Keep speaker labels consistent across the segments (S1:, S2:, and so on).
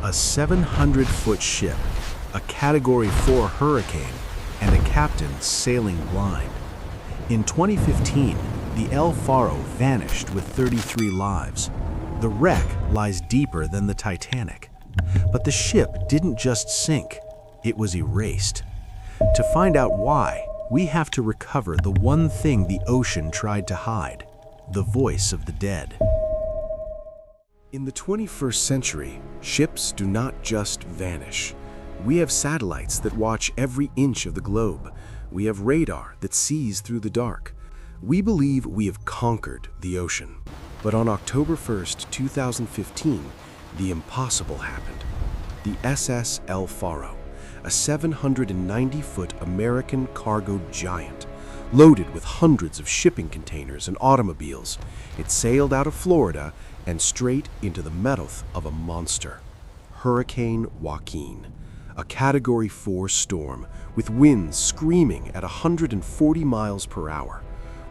S1: A 700-foot ship, a Category 4 hurricane, and a captain sailing blind. In 2015, the El Faro vanished with 33 lives. The wreck lies deeper than the Titanic. But the ship didn't just sink, it was erased. To find out why, we have to recover the one thing the ocean tried to hide: the voice of the dead. In the 21st century, ships do not just vanish. We have satellites that watch every inch of the globe. We have radar that sees through the dark. We believe we have conquered the ocean. But on October 1st, 2015, the impossible happened. The SS El Faro, a 790-foot American cargo giant, loaded with hundreds of shipping containers and automobiles. It sailed out of Florida and straight into the mouth of a monster, Hurricane Joaquin, a Category 4 storm with winds screaming at 140 miles per hour.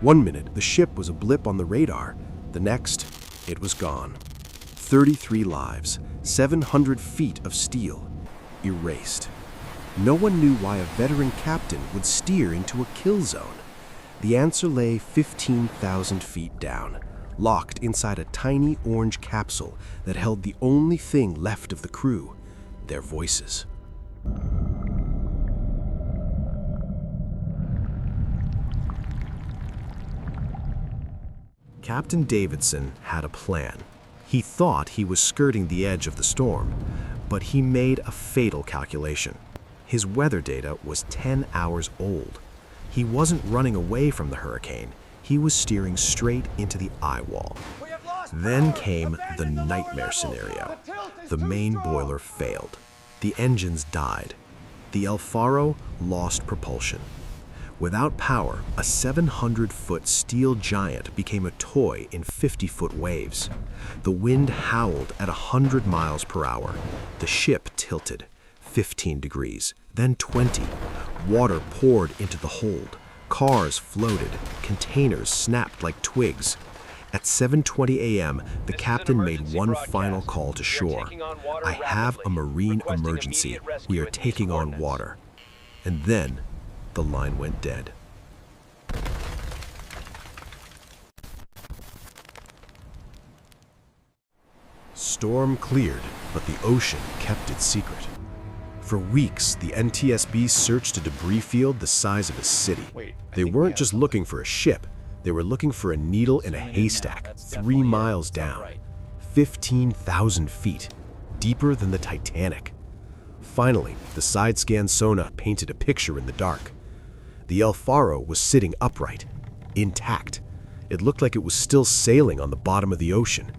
S1: One minute, the ship was a blip on the radar. The next, it was gone. 33 lives, 700 feet of steel, erased. No one knew why a veteran captain would steer into a kill zone. The answer lay 15,000 feet down, locked inside a tiny orange capsule that held the only thing left of the crew: their voices. Captain Davidson had a plan. He thought he was skirting the edge of the storm, but he made a fatal calculation. His weather data was 10 hours old. He wasn't running away from the hurricane. He was steering straight into the eye wall. Then came the nightmare scenario. The main boiler failed. The engines died. The El Faro lost propulsion. Without power, a 700-foot steel giant became a toy in 50-foot waves. The wind howled at 100 miles per hour. The ship tilted 15 degrees, then 20. Water poured into the hold. Cars floated. Containers snapped like twigs. At 7:20 a.m., the captain made one final call to shore. "I have a marine emergency. We are taking on water." And then the line went dead. Storm cleared, but the ocean kept its secret. For weeks, the NTSB searched a debris field the size of a city. They weren't just looking for a ship. They were looking for a needle in a haystack 3 miles down, 15,000 feet, deeper than the Titanic. Finally, the side-scan sonar painted a picture in the dark. The El Faro was sitting upright, intact. It looked like it was still sailing on the bottom of the ocean.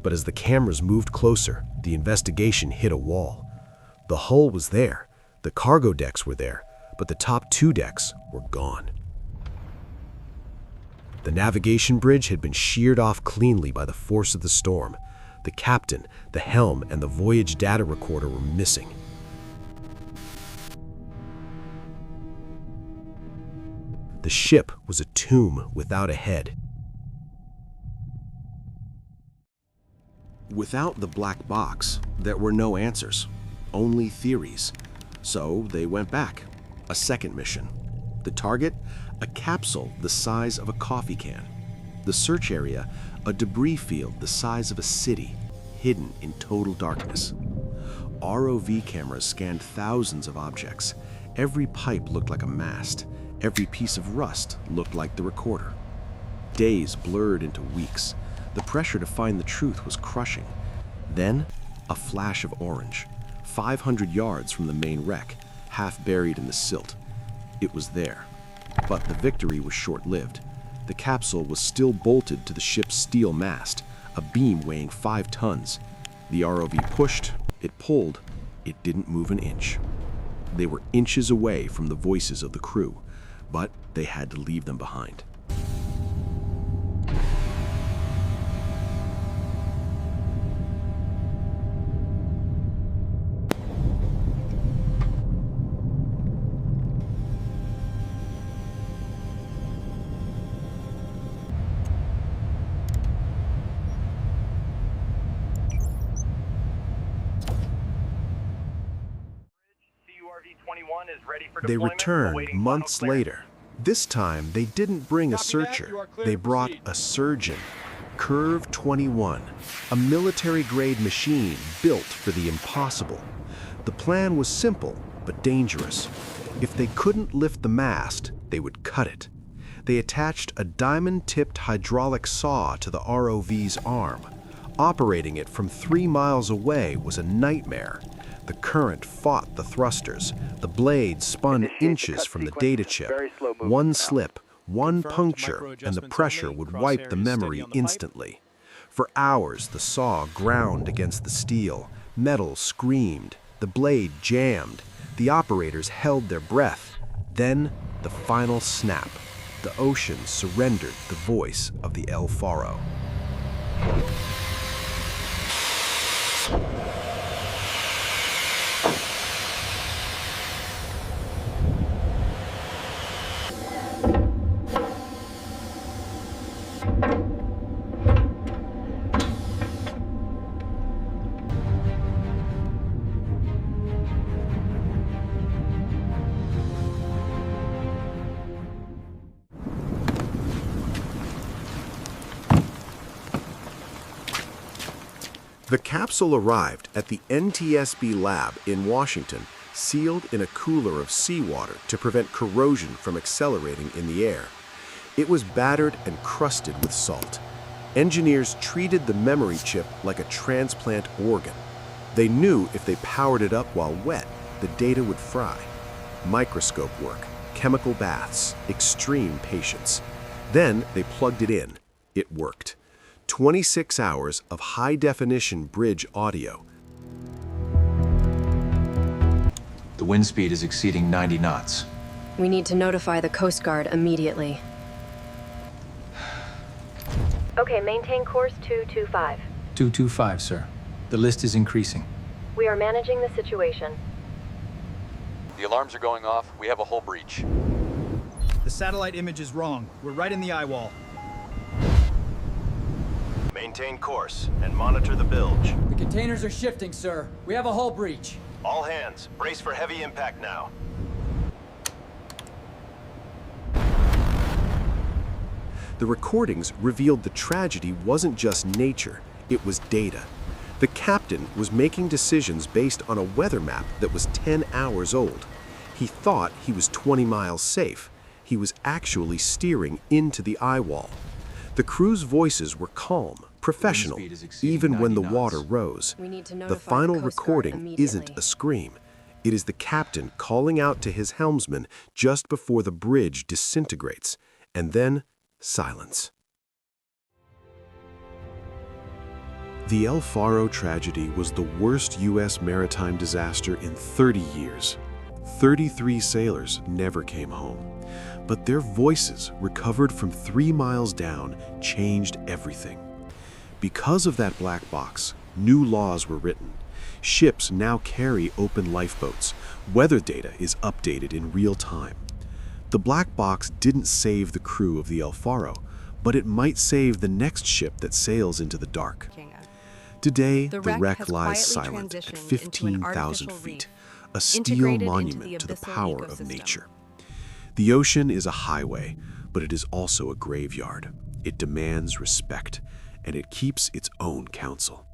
S1: But as the cameras moved closer, the investigation hit a wall. The hull was there, the cargo decks were there, but the top 2 decks were gone. The navigation bridge had been sheared off cleanly by the force of the storm. The captain, the helm, and the voyage data recorder were missing. The ship was a tomb without a head. Without the black box, there were no answers, only theories. So they went back. A second mission. The target? A capsule the size of a coffee can. The search area? A debris field the size of a city, hidden in total darkness. ROV cameras scanned thousands of objects. Every pipe looked like a mast. Every piece of rust looked like the recorder. Days blurred into weeks. The pressure to find the truth was crushing. Then, a flash of orange, 500 yards from the main wreck, half buried in the silt. It was there. But the victory was short-lived. The capsule was still bolted to the ship's steel mast, a beam weighing 5 tons. The ROV pushed, it pulled, it didn't move an inch. They were inches away from the voices of the crew, but they had to leave them behind. They returned months later. This time, they didn't bring a searcher. They brought a surgeon. Curve 21, a military-grade machine built for the impossible. The plan was simple, but dangerous. If they couldn't lift the mast, they would cut it. They attached a diamond-tipped hydraulic saw to the ROV's arm. Operating it from 3 miles away was a nightmare. The current fought the thrusters. The blade spun inches from the data chip. One slip, one puncture, and the pressure would wipe the memory instantly. For hours, the saw ground against the steel. Metal screamed. The blade jammed. The operators held their breath. Then, the final snap. The ocean surrendered the voice of the El Faro. The capsule arrived at the NTSB lab in Washington, sealed in a cooler of seawater to prevent corrosion from accelerating in the air. It was battered and crusted with salt. Engineers treated the memory chip like a transplant organ. They knew if they powered it up while wet, the data would fry. Microscope work, chemical baths, extreme patience. Then they plugged it in. It worked. 26 hours of high-definition bridge audio.
S2: The wind speed is exceeding 90 knots.
S3: We need to notify the Coast Guard immediately. Okay, maintain course 225.
S2: 225, sir. The list is increasing.
S3: We are managing the situation.
S4: The alarms are going off. We have a hull breach.
S5: The satellite image is wrong. We're right in the eye wall.
S6: Maintain course and monitor the bilge.
S7: The containers are shifting, sir. We have a hull breach.
S6: All hands, brace for heavy impact now.
S1: The recordings revealed the tragedy wasn't just nature, it was data. The captain was making decisions based on a weather map that was 10 hours old. He thought he was 20 miles safe. He was actually steering into the eye wall. The crew's voices were calm, professional, even when the water rose. The final recording isn't a scream. It is the captain calling out to his helmsman just before the bridge disintegrates, and then silence. The El Faro tragedy was the worst U.S. maritime disaster in 30 years. 33 sailors never came home. But their voices, recovered from 3 miles down, changed everything. Because of that black box, new laws were written. Ships now carry open lifeboats. Weather data is updated in real time. The black box didn't save the crew of the El Faro, but it might save the next ship that sails into the dark. Today, the wreck lies silent at 15,000 feet, a steel monument to the power of nature. The ocean is a highway, but it is also a graveyard. It demands respect, and it keeps its own counsel.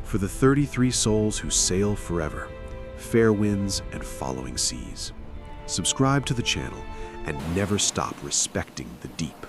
S1: For the 33 souls who sail forever, fair winds and following seas. Subscribe to the channel and never stop respecting the deep.